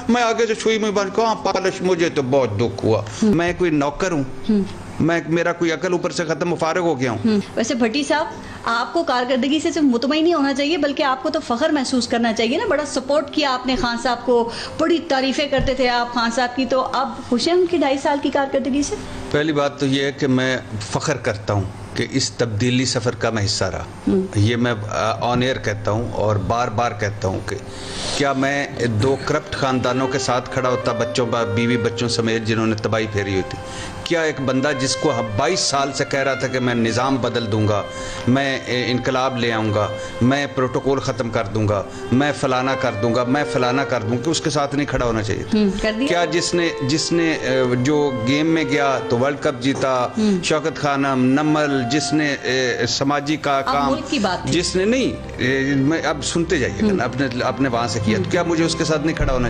मैं आगे से सुई में बन कहा पालिश, मुझे तो बहुत दुख हुआ। मैं कोई नौकर हूँ, मेरा कोई अकल ऊपर से खत्म, फारिग हो गया हूँ। वैसे भट्टी साहब, आपको कारकर्दगी से सिर्फ मुतमईन नहीं होना चाहिए, बल्कि आपको तो फख्र महसूस करना चाहिए ना। बड़ा सपोर्ट किया आपने खान साहब को, बड़ी तारीफें करते थे आप खान साहब की, तो अब खुश हैं उनकी 2.5 साल की कारकर्दगी से? पहली बात तो ये है कि मैं फ़ख्र करता हूँ कि इस तब्दीली सफ़र का मैं हिस्सा रहा। ये मैं ऑन एयर कहता हूँ और बार बार कहता हूँ कि क्या मैं 2 करप्ट ख़ानदानों के साथ खड़ा होता, बच्चों बीवी बच्चों समेत, जिन्होंने तबाही फेरी हुई थी? क्या एक बंदा जिसको 22 साल से कह रहा था कि मैं निज़ाम बदल दूंगा, मैं इनकलाब ले आऊँगा, मैं प्रोटोकॉल ख़त्म कर दूंगा, मैं फ़लाना कर दूंगा, मैं फ़लाना कर दूंगा, कि उसके साथ नहीं खड़ा होना चाहिए था? क्या जिसने जो गेम में गया तो वर्ल्ड कप जीता, शौकत खानम, नमल, जिसने समाजी का काम, जिसने नहीं, मैं अब सुनते जाइएगा, अपने वहाँ से किया, तो क्या मुझे उसके साथ नहीं खड़ा होना चाहिए?